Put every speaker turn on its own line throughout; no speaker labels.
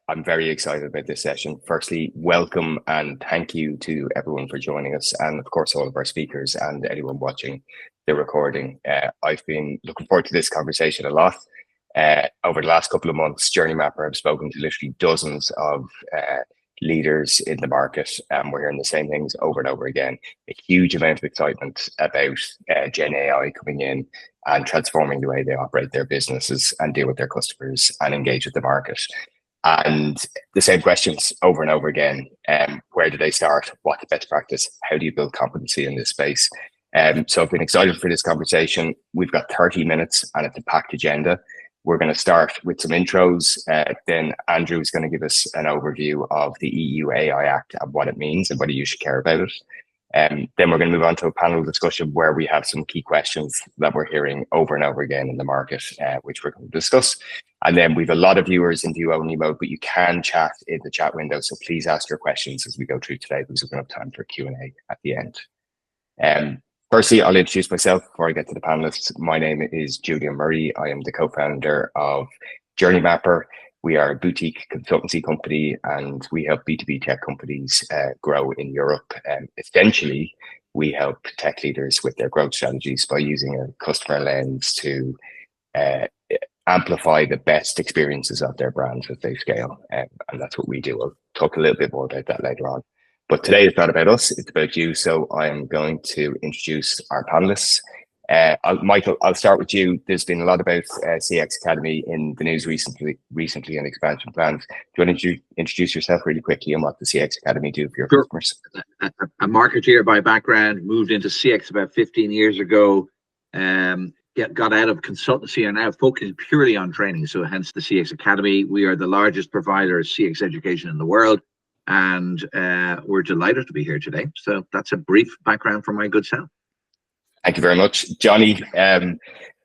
I'm very excited about this session. Firstly, welcome and thank you to everyone for joining us, and of course, all of our speakers and anyone watching the recording. I've been looking forward to this conversation a lot. Over the last couple of months, Journey Mapper have spoken to literally dozens of leaders in the market, and we're hearing the same things over and over again. A huge amount of excitement about Gen AI coming in and transforming the way they operate their businesses and deal with their customers and engage with the market. And the same questions over and over again. Where do they start? What's the best practice? How do you build competency in this space? So I've been excited for this conversation. We've got 30 minutes and it's a packed agenda. We're going to start with some intros. Then Andrew is going to give us an overview of the EU AI Act and what it means and whether you should care about it. Then we're going to move on to a panel discussion where we have some key questions that we're hearing over and over again in the market, which we're going to discuss. And then we've a lot of viewers in view only mode, but you can chat in the chat window. So please ask your questions as we go through today, because we're going to have time for Q&A at the end. Firstly, I'll introduce myself before I get to the panelists. My name is Julian Murray. I am the co-founder of Journey Mapper. We are a boutique consultancy company and we help B2B tech companies grow in Europe. Essentially, we help tech leaders with their growth strategies by using a customer lens to amplify the best experiences of their brands as they scale. And that's what we do. I'll talk a little bit more about that later on. But today it's not about us, it's about you. So I am going to introduce our panelists. Michael, I'll start with you. There's been a lot about CX Academy in the news recently and expansion plans. Do you want to introduce yourself really quickly and what the CX Academy do for your customers?
A marketeer by background, moved into CX about 15 years ago, got out of consultancy and now focused purely on training. So hence the CX Academy. We are the largest provider of CX education in the world. And we're delighted to be here today. So that's a brief background from my good self.
Thank you very much. Johnny,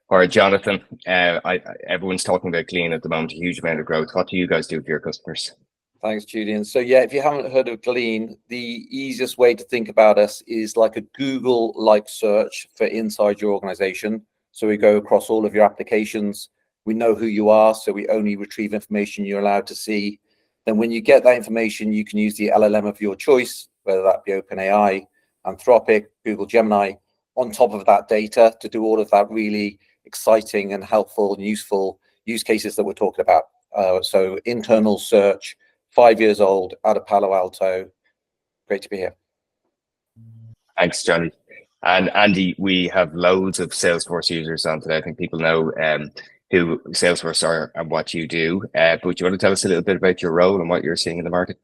or Jonathan, everyone's talking about Glean at the moment, a huge amount of growth. What do you guys do for your customers?
Thanks, Julian. So yeah, if you haven't heard of Glean, the easiest way to think about us is like a Google-like search for inside your organization. So we go across all of your applications. We know who you are, so we only retrieve information you're allowed to see. Then when you get that information, you can use the LLM of your choice, whether that be OpenAI, Anthropic, Google Gemini, on top of that data to do all of that really exciting and helpful and useful use cases that we're talking about. So internal search, 5 years old, out of Palo Alto. Great to be here.
Thanks, Johnny. And Andy, we have loads of Salesforce users on today. I think people know who Salesforce are and what you do. But do you want to tell us a little bit about your role and what you're seeing in the market?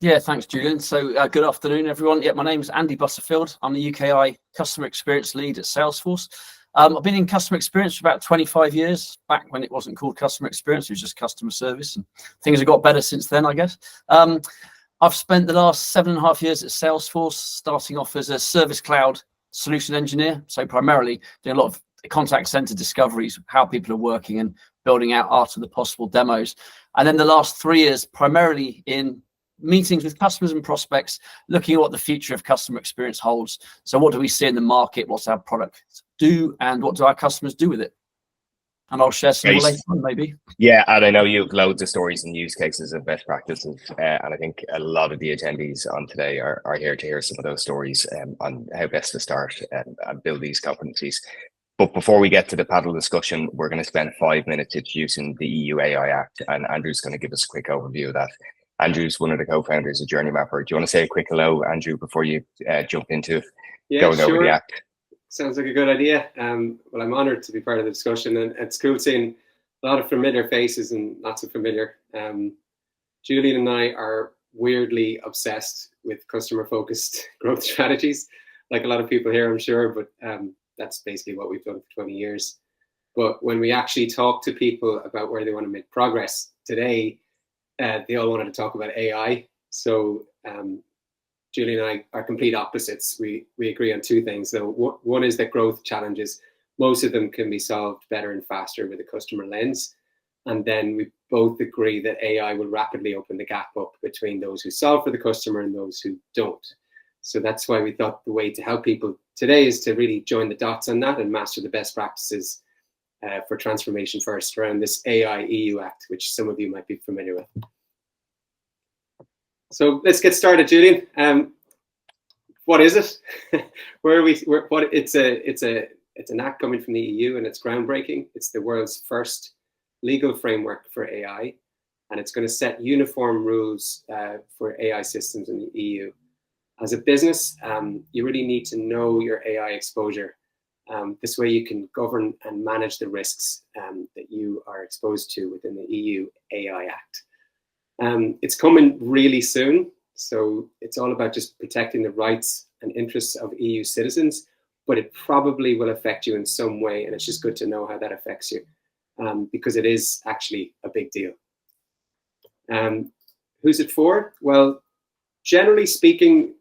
Yeah, thanks, Julian. So good afternoon, everyone. Yeah, my name is Andy Butterfield. I'm the UKI Customer Experience Lead at Salesforce. I've been in customer experience for about 25 years, back when it wasn't called customer experience, it was just customer service. And things have got better since then, I guess. I've spent the last 7.5 years at Salesforce, starting off as a service cloud solution engineer. So primarily doing a lot of contact center discoveries, how people are working and building out art of the possible demos. And then the last 3 years, primarily in meetings with customers and prospects, looking at what the future of customer experience holds. So what do we see in the market? What's our product do? And what do our customers do with it? And I'll share some more later on, maybe.
Yeah, and I know you have loads of stories and use cases and best practices. And I think a lot of the attendees on today are here to hear some of those stories on how best to start and build these competencies. But before we get to the panel discussion, we're going to spend 5 minutes introducing the EU AI Act, and Andrew's going to give us a quick overview of that. Andrew's one of the co-founders of Journey Mapper. Do you want to say a quick hello, Andrew, before you jump into going over the Act?
Sounds like a good idea. Well, I'm honored to be part of the discussion, and it's cool seeing a lot of familiar faces and not so familiar. Julian and I are weirdly obsessed with customer-focused growth strategies, like a lot of people here, I'm sure, but that's basically what we've done for 20 years. But when we actually talk to people about where they want to make progress today, they all wanted to talk about AI. So Julie and I are complete opposites. We agree on two things, though. One is that growth challenges, most of them can be solved better and faster with a customer lens. And then we both agree that AI will rapidly open the gap up between those who solve for the customer and those who don't. So that's why we thought the way to help people today is to really join the dots on that and master the best practices for transformation first around this AI EU Act, which some of you might be familiar with. So let's get started, Julian. What is it? Where are we? What? It's an act coming from the EU, and it's groundbreaking. It's the world's first legal framework for AI, and it's going to set uniform rules for AI systems in the EU. As a business, you really need to know your AI exposure. This way you can govern and manage the risks that you are exposed to within the EU AI Act. It's coming really soon, so it's all about just protecting the rights and interests of EU citizens, but it probably will affect you in some way, and it's just good to know how that affects you, because it is actually a big deal. Who's it for? Well, generally speaking,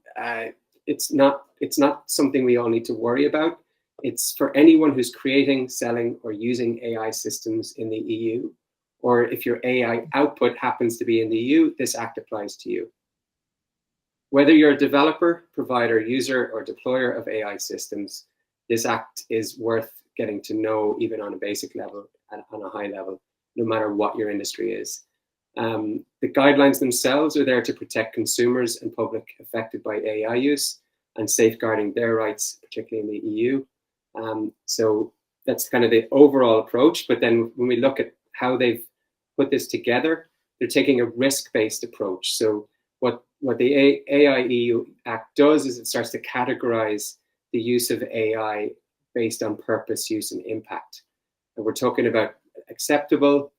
it's not something we all need to worry about. It's for anyone who's creating, selling, or using AI systems in the EU, or if your AI output happens to be in the EU, this act applies to you. Whether you're a developer, provider, user, or deployer of AI systems, this act is worth getting to know even on a basic level and on a high level, no matter what your industry is. The guidelines themselves are there to protect consumers and public affected by AI use and safeguarding their rights, particularly in the EU. So that's kind of the overall approach. But then when we look at how they've put this together, they're taking a risk-based approach. So what the AI EU Act does is it starts to categorize the use of AI based on purpose, use, and impact. And we're talking about acceptable,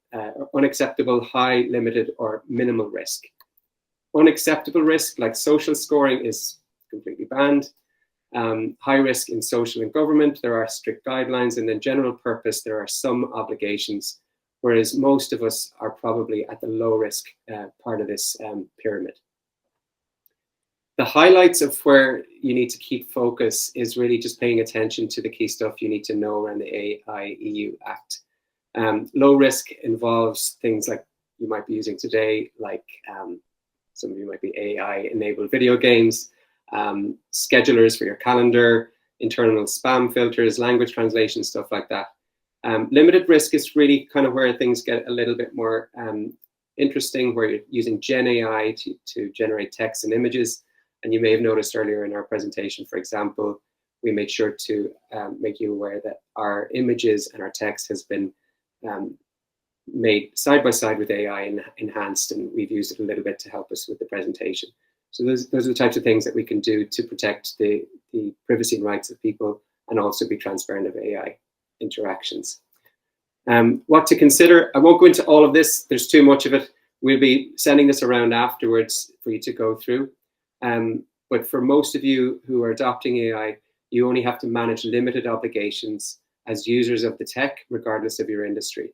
unacceptable, high, limited, or minimal risk. Unacceptable risk, like social scoring, is completely banned. High risk in social and government, there are strict guidelines, and then general purpose, there are some obligations, whereas most of us are probably at the low risk part of this pyramid. The highlights of where you need to keep focus is really just paying attention to the key stuff you need to know around the AI EU Act. Low risk involves things like you might be using today, like some of you might be AI-enabled video games, schedulers for your calendar, internal spam filters, language translation, stuff like that. Limited risk is really kind of where things get a little bit more interesting, where you're using GenAI to generate text and images. And you may have noticed earlier in our presentation, for example, we made sure to make you aware that our images and our text has been made side by side with AI and enhanced, and we've used it a little bit to help us with the presentation. So those are the types of things that we can do to protect the privacy and rights of people and also be transparent of AI interactions. What to consider, I won't go into all of this, there's too much of it. We'll be sending this around afterwards for you to go through. But for most of you who are adopting AI, you only have to manage limited obligations as users of the tech, regardless of your industry.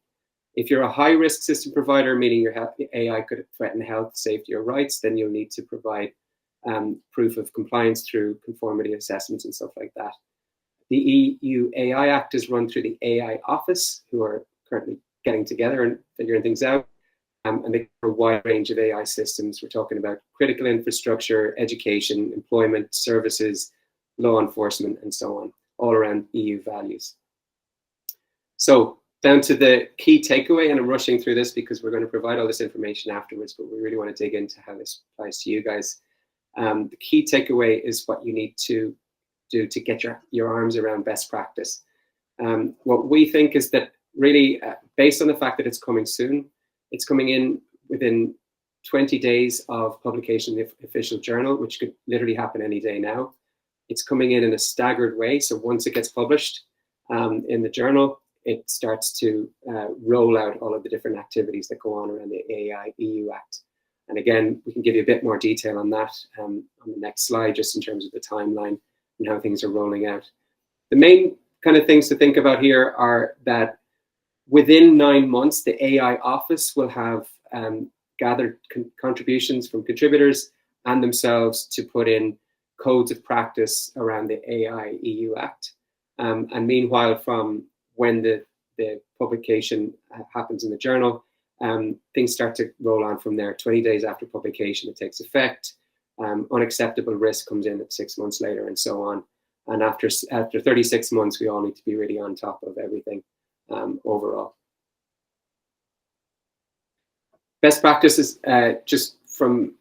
If you're a high-risk system provider, meaning your AI could threaten health, safety, or rights, then you'll need to provide proof of compliance through conformity assessments and stuff like that. The EU AI Act is run through the AI Office, who are currently getting together and figuring things out. And they cover a wide range of AI systems. We're talking about critical infrastructure, education, employment, services, law enforcement, and so on, all around EU values. So down to the key takeaway, and I'm rushing through this because we're going to provide all this information afterwards, but we really want to dig into how this applies to you guys. The key takeaway is what you need to do to get your arms around best practice. What we think is that really, based on the fact that it's coming soon, it's coming in within 20 days of publication in the official journal, which could literally happen any day now. It's coming in a staggered way. So once it gets published in the journal, it starts to roll out all of the different activities that go on around the AI EU Act. And again, we can give you a bit more detail on that on the next slide, just in terms of the timeline and how things are rolling out. The main kind of things to think about here are that within 9 months, the AI Office will have gathered contributions from contributors and themselves to put in codes of practice around the AI EU Act. And meanwhile, from when the publication happens in the journal, things start to roll on from there. 20 days after publication, it takes effect. Unacceptable risk comes in at 6 months later, and so on. And after 36 months, we all need to be really on top of everything overall. Best practices, just from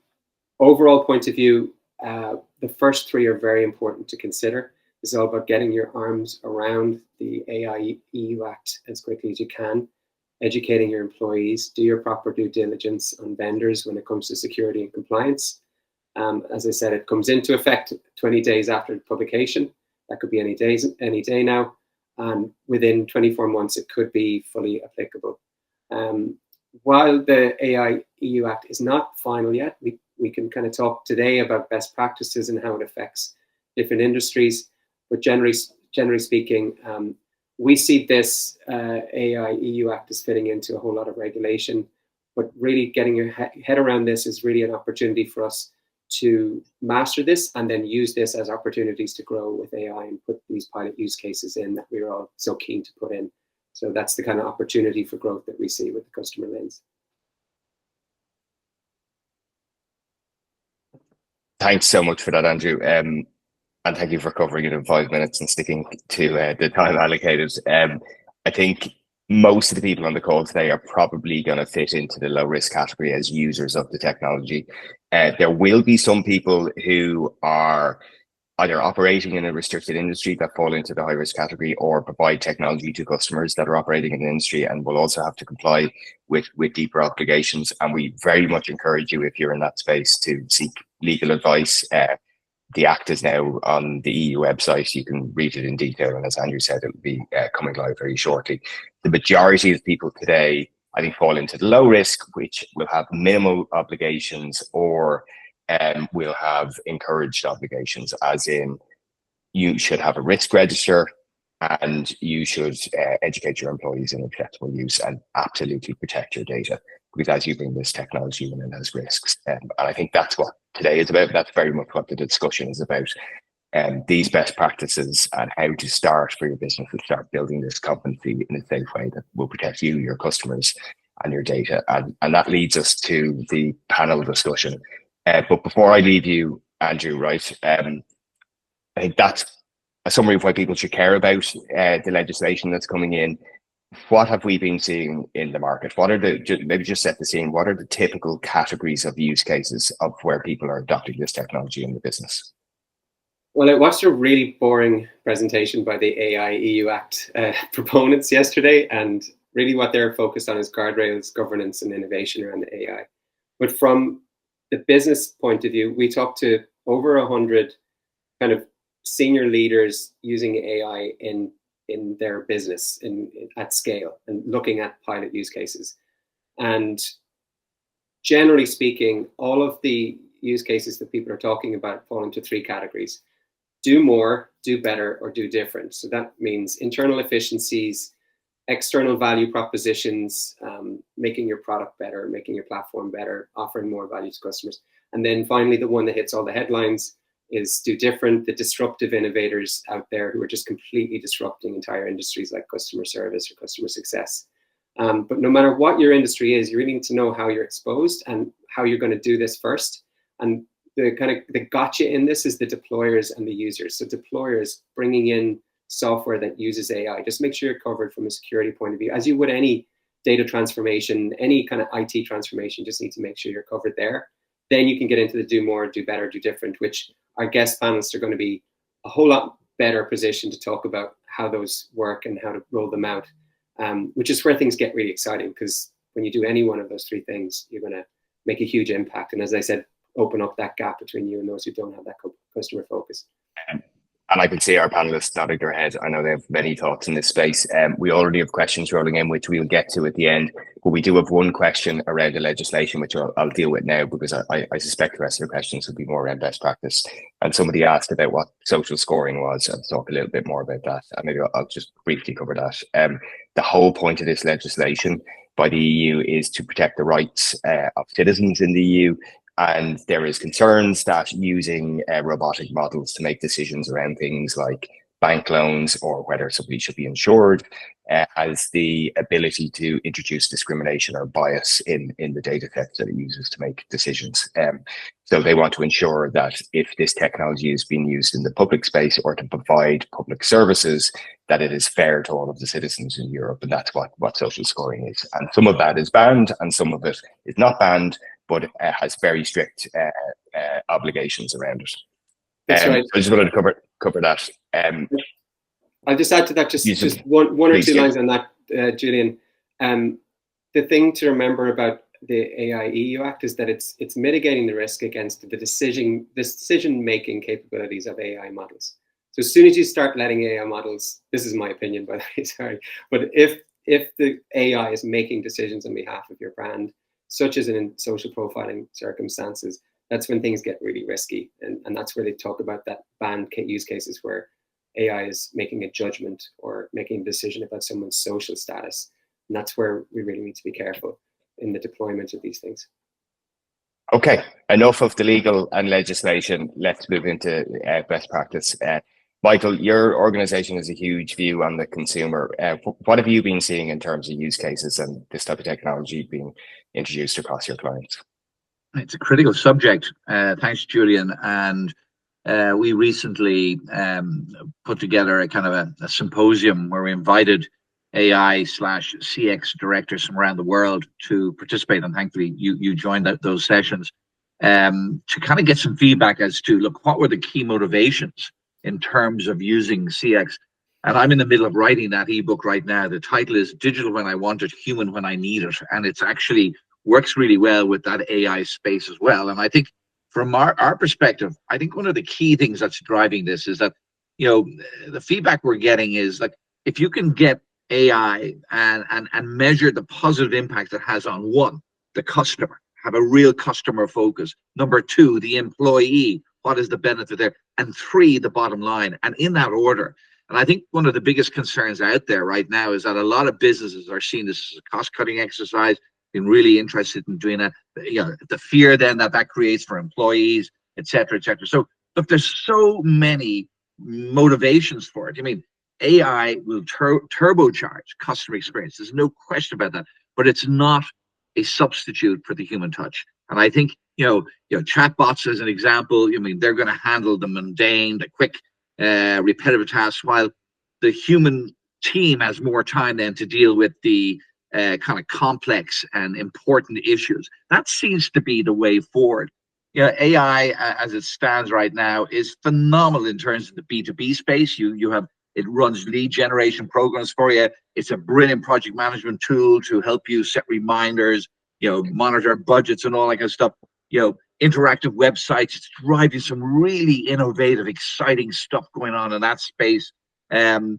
overall point of view, the first three are very important to consider. It's all about getting your arms around the AI EU Act as quickly as you can, educating your employees, do your proper due diligence on vendors when it comes to security and compliance. As I said, it comes into effect 20 days after publication. That could be any day now. And within 24 months, it could be fully applicable. While the AI EU Act is not final yet, we can kind of talk today about best practices and how it affects different industries. But generally speaking, we see this AI EU Act as fitting into a whole lot of regulation. But really getting your head around this is really an opportunity for us to master this and then use this as opportunities to grow with AI and put these pilot use cases in that we're all so keen to put in. So that's the kind of opportunity for growth that we see with the customer lens.
Thanks so much for that, Andrew. And thank you for covering it in 5 minutes and sticking to the time allocated. I think most of the people on the call today are probably going to fit into the low risk category as users of the technology. There will be some people who are either operating in a restricted industry that fall into the high risk category, or provide technology to customers that are operating in the industry and will also have to comply with deeper obligations. And we very much encourage you, if you're in that space, to seek legal advice. The Act is now on the EU website. You can read it in detail. And as Andrew said, it will be coming live very shortly. The majority of people today, I think, fall into the low risk, which will have minimal obligations, or will have encouraged obligations, as in you should have a risk register and you should educate your employees in acceptable use and absolutely protect your data, because as you bring this technology in, it has risks. And I think that's what today is about. That's very much what the discussion is about. These best practices and how to start for your business to start building this competency in a safe way that will protect you, your customers, and your data. And that leads us to the panel discussion. But before I leave you, Andrew, right, I think that's a summary of why people should care about the legislation that's coming in. What have we been seeing in the market? What are maybe just set the scene, what are the typical categories of use cases of where people are adopting this technology in the business?
Well, I watched a really boring presentation by the AI EU Act proponents yesterday, and really what they're focused on is guardrails, governance, and innovation around the AI. But from the business point of view, we talked to over 100 kind of senior leaders using AI in their business at scale and looking at pilot use cases. And generally speaking, all of the use cases that people are talking about fall into three categories: do more, do better, or do different. So that means internal efficiencies, external value propositions, making your product better, making your platform better, offering more value to customers. And then finally, the one that hits all the headlines is do different, the disruptive innovators out there who are just completely disrupting entire industries like customer service or customer success. But no matter what your industry is, you really need to know how you're exposed and how you're going to do this first. And the kind of the gotcha in this is the deployers and the users. So deployers bringing in software that uses AI, just make sure you're covered from a security point of view. As you would any data transformation, any kind of IT transformation, just need to make sure you're covered there. Then you can get into the do more, do better, do different, which our guest panelists are going to be a whole lot better positioned to talk about how those work and how to roll them out, which is where things get really exciting, because when you do any one of those three things, you're going to make a huge impact. And as I said, open up that gap between you and those who don't have that customer focus.
And I can see our panelists nodding their heads. I know they have many thoughts in this space. We already have questions rolling in, which we'll get to at the end. But we do have one question around the legislation, which I'll deal with now, because I suspect the rest of the questions will be more around best practice. And somebody asked about what social scoring was. I'll talk a little bit more about that. And maybe I'll just briefly cover that. The whole point of this legislation by the EU is to protect the rights of citizens in the EU. And there is concerns that using robotic models to make decisions around things like bank loans or whether somebody should be insured has the ability to introduce discrimination or bias in the data sets that it uses to make decisions. So they want to ensure that if this technology is being used in the public space or to provide public services, that it is fair to all of the citizens in Europe. And that's what social scoring is. And some of that is banned and some of it is not banned. but has very strict obligations around it.
That's right.
I just wanted to cover that.
I'll just add to that just one or two lines on that, Julian. The thing to remember about the AI EU Act is that it's mitigating the risk against the decision making capabilities of AI models. So as soon as you start letting AI models, this is my opinion, by the way, sorry, but if the AI is making decisions on behalf of your brand, such as in social profiling circumstances, that's when things get really risky, and that's where they talk about that banned use cases where AI is making a judgment or making a decision about someone's social status, and that's where we really need to be careful in the deployment of these things.
Okay, enough of the legal and legislation. Let's move into best practice. Michael, your organization has a huge view on the consumer. What have you been seeing in terms of use cases and this type of technology being introduced across your clients?
It's a critical subject. Thanks, Julian. And we recently put together a kind of a symposium where we invited AI/CX directors from around the world to participate, and thankfully you joined those sessions to kind of get some feedback as to, look, what were the key motivations in terms of using CX. And I'm in the middle of writing that ebook right now. The title is Digital When I Want It, Human When I Need It, and it's actually works really well with that AI space as well. And I think from our perspective, I think one of the key things that's driving this is that, the feedback we're getting is, like, if you can get AI and measure the positive impact it has on, one, the customer, have a real customer focus. Number two, the employee, what is the benefit there? And three, the bottom line, and in that order. And I think one of the biggest concerns out there right now is that a lot of businesses are seeing this as a cost-cutting exercise, been really interested in doing that. The fear then that creates for employees, et cetera, et cetera. So look, there's so many motivations for it. I mean, AI will turbocharge customer experience. There's no question about that, but it's not a substitute for the human touch. And I think, chatbots as an example, they're going to handle the mundane, the quick, repetitive tasks, while the human team has more time then to deal with the kind of complex and important issues. That seems to be the way forward. AI as it stands right now is phenomenal in terms of the B2B space. It runs lead generation programs for you. It's a brilliant project management tool to help you set reminders, monitor budgets and all that kind of stuff. Interactive websites. It's driving some really innovative, exciting stuff going on in that space. And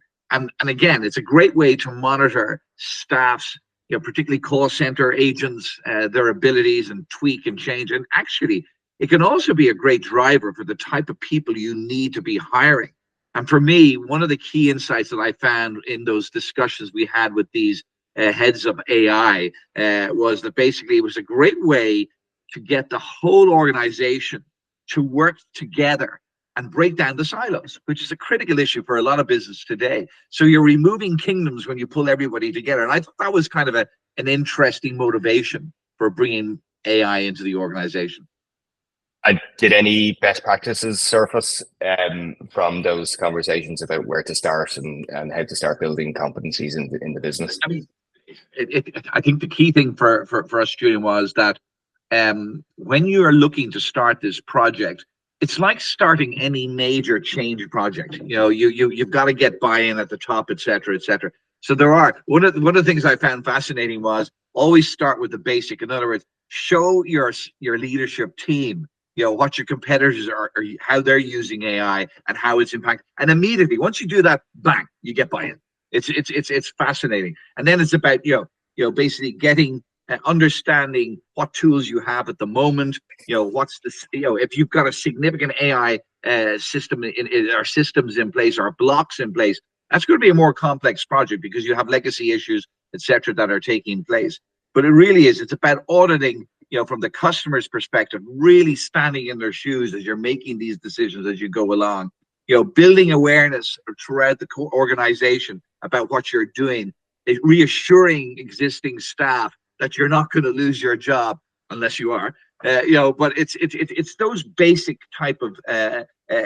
again, it's a great way to monitor staff's, particularly call center agents, their abilities, and tweak and change. And actually, it can also be a great driver for the type of people you need to be hiring. And for me, one of the key insights that I found in those discussions we had with these heads of AI was that basically it was a great way to get the whole organization to work together and break down the silos, which is a critical issue for a lot of business today. So you're removing kingdoms when you pull everybody together. And I thought that was kind of an interesting motivation for bringing AI into the organization.
Did any best practices surface from those conversations about where to start and how to start building competencies in the business?
I mean, I think the key thing for us, Julian, was that when you are looking to start this project, it's like starting any major change project. You've got to get buy-in at the top, et cetera, et cetera. So there are one of the things I found fascinating was always start with the basic. In other words, show your leadership team what your competitors are, or how they're using AI and how it's impacting. And immediately, once you do that, bang, you get buy-in. It's fascinating. And then it's about basically getting understanding what tools you have at the moment. What's the if you've got a significant AI system or systems in place or blocks in place, that's going to be a more complex project because you have legacy issues, etc., that are taking place. But it really is. It's about auditing. From the customer's perspective, really standing in their shoes as you're making these decisions as you go along, building awareness throughout the organization about what you're doing, reassuring existing staff that you're not going to lose your job unless you are, but it's those basic type of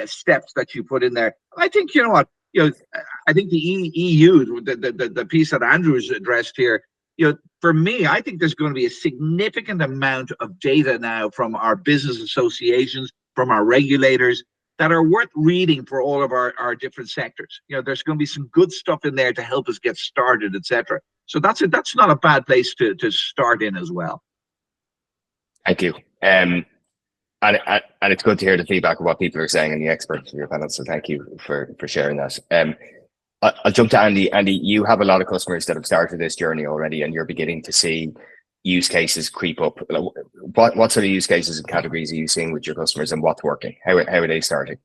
steps that you put in there. I think, I think the EU, the piece that Andrew's addressed here, For me, I think there's going to be a significant amount of data now from our business associations, from our regulators, that are worth reading for all of our different sectors. There's going to be some good stuff in there to help us get started, etc. So that's not a bad place to start in as well.
Thank you. And it's good to hear the feedback of what people are saying and the experts in your panel. So thank you for sharing that. I'll jump to Andy. Andy, you have a lot of customers that have started this journey already, and you're beginning to see use cases creep up. What sort of use cases and categories are you seeing with your customers, and what's working? How are they starting?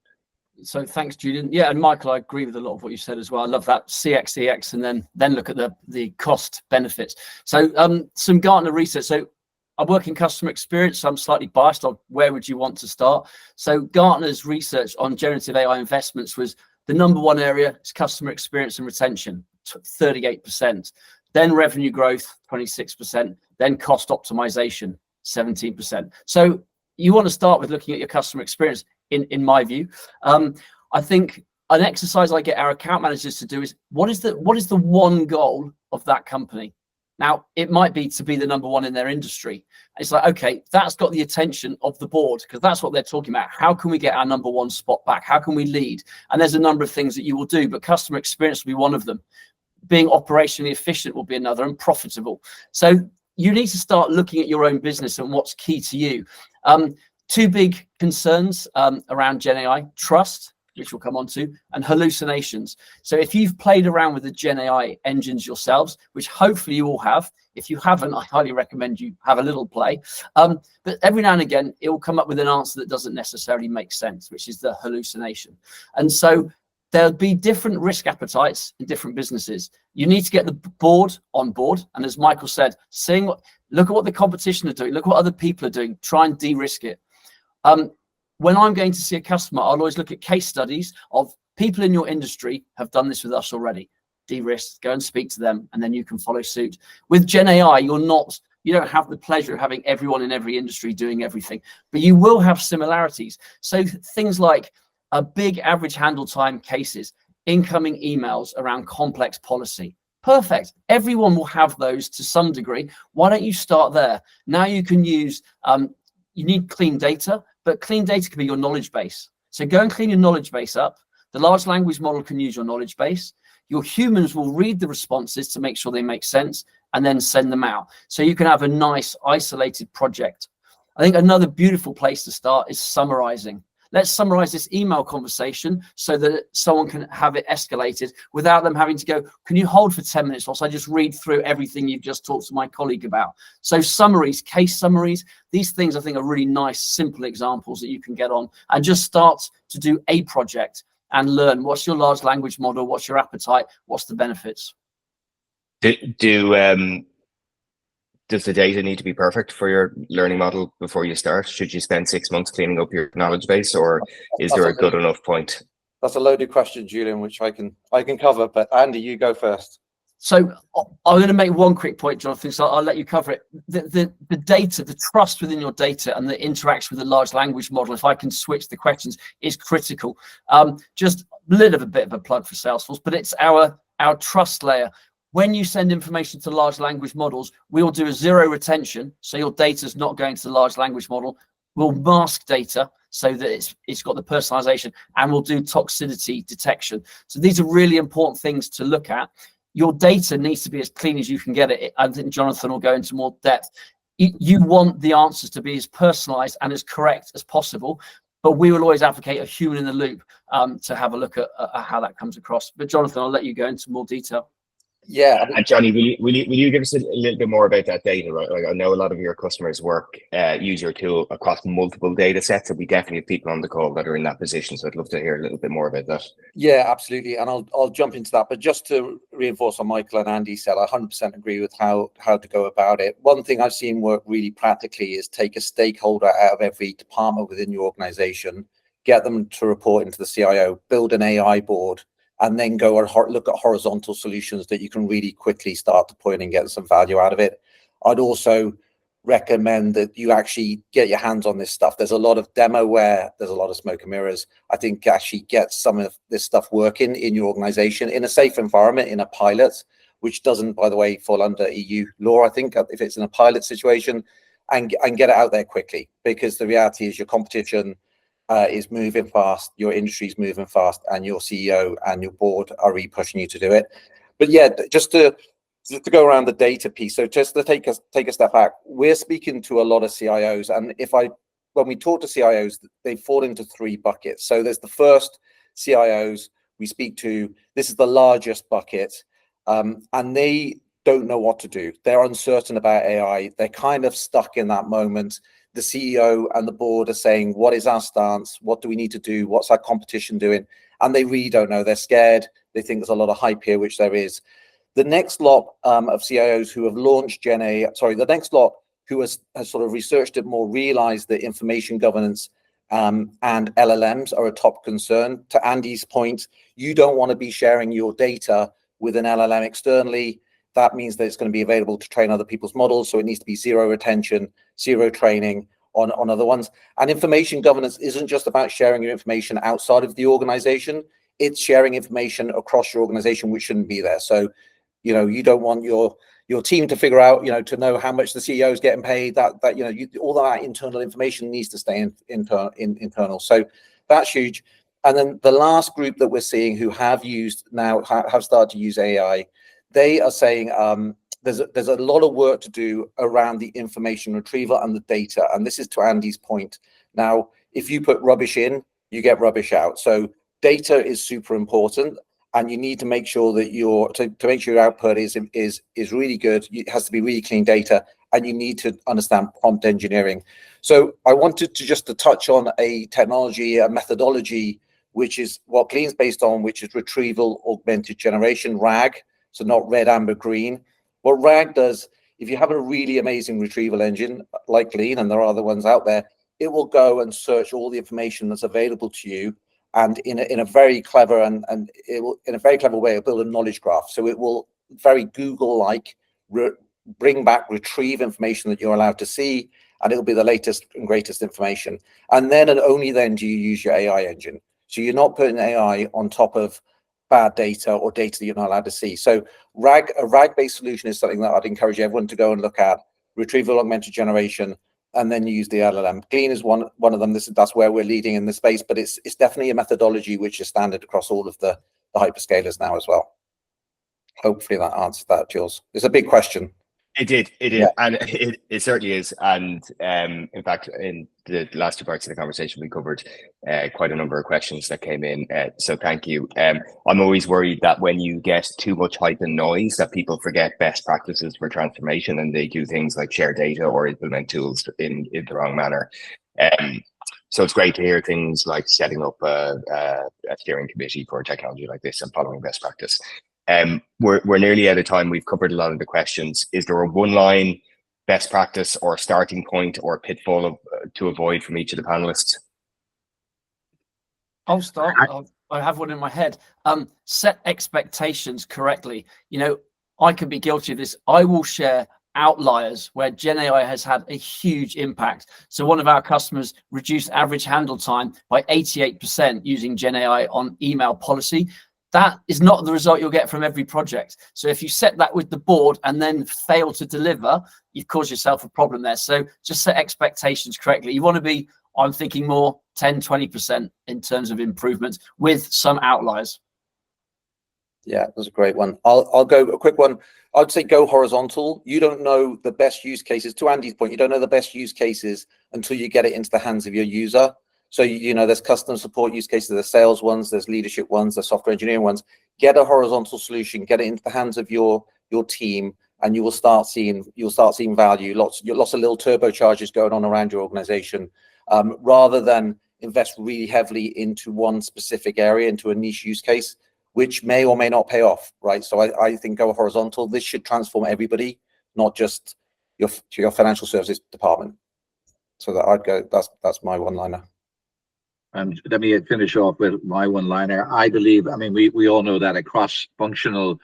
So thanks, Julian. Yeah, and Michael, I agree with a lot of what you said as well. I love that CX, EX, and then look at the cost benefits. So some Gartner research. So I work in customer experience, so I'm slightly biased on where would you want to start. So Gartner's research on generative AI investments was the number one area is customer experience and retention, 38%. Then revenue growth, 26%. Then cost optimization, 17%. So you want to start with looking at your customer experience, in my view. I think an exercise I get our account managers to do is what is the one goal of that company? Now, it might be to be the number one in their industry. It's like, okay, that's got the attention of the board because that's what they're talking about. How can we get our number one spot back? How can we lead? And there's a number of things that you will do, but customer experience will be one of them. Being operationally efficient will be another, and profitable. So you need to start looking at your own business and what's key to you. Two big concerns around GenAI: trust, which we'll come on to, and hallucinations. So if you've played around with the GenAI engines yourselves, which hopefully you all have, if you haven't, I highly recommend you have a little play. But every now and again, it will come up with an answer that doesn't necessarily make sense, which is the hallucination. And so there'll be different risk appetites in different businesses. You need to get the board on board. And as Michael said, look at what the competition are doing, look at what other people are doing, try and de-risk it. When I'm going to see a customer, I'll always look at case studies of people in your industry have done this with us already. De-risk, go and speak to them, and then you can follow suit. With GenAI, you don't have the pleasure of having everyone in every industry doing everything, but you will have similarities. So things like a big average handle time cases, incoming emails around complex policy. Perfect. Everyone will have those to some degree. Why don't you start there? Now you can use, you need clean data, but clean data can be your knowledge base. So go and clean your knowledge base up. The large language model can use your knowledge base. Your humans will read the responses to make sure they make sense and then send them out. So you can have a nice isolated project. I think another beautiful place to start is summarizing. Let's summarize this email conversation so that someone can have it escalated without them having to go, can you hold for 10 minutes whilst I just read through everything you've just talked to my colleague about? So summaries, case summaries, these things I think are really nice, simple examples that you can get on and just start to do a project and learn what's your large language model, what's your appetite, what's the benefits.
Does the data need to be perfect for your learning model before you start? Should you spend 6 months cleaning up your knowledge base, or is there a good enough point?
That's a loaded question, Julian, which I can cover. But Andy, you go first.
So I'm going to make one quick point, Jonathan, so I'll let you cover it. The data, the trust within your data and the interaction with the large language model, if I can switch the questions, is critical. Just a little bit of a plug for Salesforce, but it's our trust layer. When you send information to large language models, we'll do a zero retention. So your data is not going to the large language model. We'll mask data so that it's got the personalization, and we'll do toxicity detection. So these are really important things to look at. Your data needs to be as clean as you can get it. I think Jonathan will go into more depth. You want the answers to be as personalized and as correct as possible, but we will always advocate a human in the loop to have a look at how that comes across. But Jonathan, I'll let you go into more detail.
Yeah,
and Johnny, will you give us a little bit more about that data? Right? Like, I know a lot of your customers use your tool across multiple data sets, and we definitely have people on the call that are in that position. So I'd love to hear a little bit more about that.
Yeah, absolutely, and I'll jump into that. But just to reinforce what Michael and Andy said, I 100% agree with how to go about it. One thing I've seen work really practically is take a stakeholder out of every department within your organization, get them to report into the CIO, build an AI board, and then go and look at horizontal solutions that you can really quickly start deploying and get some value out of it. I'd also recommend that you actually get your hands on this stuff. There's a lot of demoware, there's a lot of smoke and mirrors. I think actually get some of this stuff working in your organization in a safe environment, in a pilot, which doesn't, by the way, fall under EU law, I think, if it's in a pilot situation, and get it out there quickly, because the reality is your competition is moving fast, your industry is moving fast, and your CEO and your board are really pushing you to do it. But yeah, just to go around the data piece, so just to take a step back, we're speaking to a lot of CIOs, and when we talk to CIOs, they fall into 3 buckets. So there's the first CIOs we speak to. This is the largest bucket, and they don't know what to do. They're uncertain about AI. They're kind of stuck in that moment. The CEO and the board are saying, what is our stance? What do we need to do? What's our competition doing? And they really don't know. They're scared. They think there's a lot of hype here, which there is. The next lot of CIOs who have launched the next lot who has sort of researched it more, realized that information governance and LLMs are a top concern. To Andy's point, you don't want to be sharing your data with an LLM externally. That means that it's going to be available to train other people's models. So it needs to be zero retention, zero training on other ones. And information governance isn't just about sharing your information outside of the organization. It's sharing information across your organization, which shouldn't be there. So, you don't want your team to figure out, to know how much the CEO is getting paid. All that internal information needs to stay internal. So that's huge. And then the last group that we're seeing who have started to use AI, they are saying there's a lot of work to do around the information retrieval and the data. And this is to Andy's point. Now, if you put rubbish in, you get rubbish out. So data is super important, and you need to make sure that to make sure your output is really good. It has to be really clean data, and you need to understand prompt engineering. So I wanted to touch on a technology, a methodology, which is what Glean's based on, which is retrieval augmented generation, RAG. So not red, amber, green. What RAG does, if you have a really amazing retrieval engine like Glean, and there are other ones out there, it will go and search all the information that's available to you, and in a very clever way, it'll build a knowledge graph. So it will very Google-like retrieve information that you're allowed to see, and it'll be the latest and greatest information. And then and only then do you use your AI engine. So you're not putting AI on top of bad data or data that you're not allowed to see. So a RAG-based solution is something that I'd encourage everyone to go and look at. Retrieval augmented generation, and then use the LLM. Glean is one of them. That's where we're leading in the space, but it's definitely a methodology which is standard across all of the hyperscalers now as well. Hopefully that answered that, Jules. It's a big question.
It did, yeah. And it certainly is. And in fact, in the last 2 parts of the conversation, we covered quite a number of questions that came in. So thank you. I'm always worried that when you get too much hype and noise, that people forget best practices for transformation, and they do things like share data or implement tools in the wrong manner. So it's great to hear things like setting up a steering committee for technology like this and following best practice. We're nearly out of time. We've covered a lot of the questions. Is there a one-line best practice or a starting point or a pitfall to avoid from each of the panelists?
I'll start. I have one in my head. Set expectations correctly. I could be guilty of this. I will share outliers where GenAI has had a huge impact. So one of our customers reduced average handle time by 88% using GenAI on email policy. That is not the result you'll get from every project. So if you set that with the board and then fail to deliver, you've caused yourself a problem there. So just set expectations correctly. You want to be, I'm thinking more 10, 20% in terms of improvements with some outliers.
Yeah, that's a great one. I'll go a quick one. I'd say go horizontal. You don't know the best use cases. To Andy's point, you don't know the best use cases until you get it into the hands of your user. So, there's customer support use cases, there's sales ones, there's leadership ones, there's software engineering ones. Get a horizontal solution, get it into the hands of your team, and you'll start seeing value. Lots of little turbochargers going on around your organization, rather than invest really heavily into one specific area, into a niche use case, which may or may not pay off, right? So I think go horizontal. This should transform everybody, not just your financial services department. So that I'd go. That's my one-liner.
And let me finish off with my one-liner. I believe, we all know that a cross-functional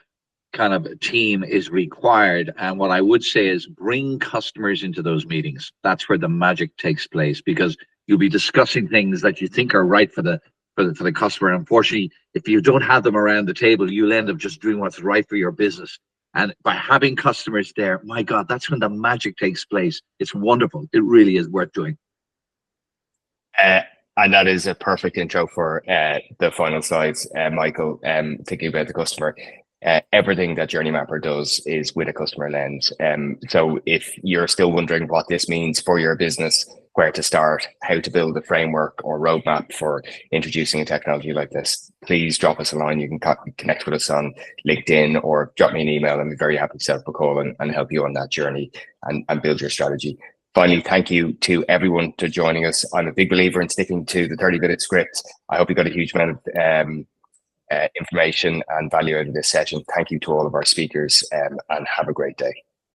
kind of team is required. And what I would say is bring customers into those meetings. That's where the magic takes place, because you'll be discussing things that you think are right for the customer. And unfortunately, if you don't have them around the table, you'll end up just doing what's right for your business. And by having customers there, my God, that's when the magic takes place. It's wonderful. It really is worth doing.
And that is a perfect intro for the final slides, Michael. Thinking about the customer, everything that Journey Mapper does is with a customer lens. So if you're still wondering what this means for your business, where to start, how to build a framework or roadmap for introducing a technology like this, please drop us a line. You can connect with us on LinkedIn or drop me an email. I'm very happy to set up a call and help you on that journey and build your strategy. Finally, thank you to everyone for joining us. I'm a big believer in sticking to the 30-minute script. I hope you got a huge amount of information and value out of this session. Thank you to all of our speakers and have a great day.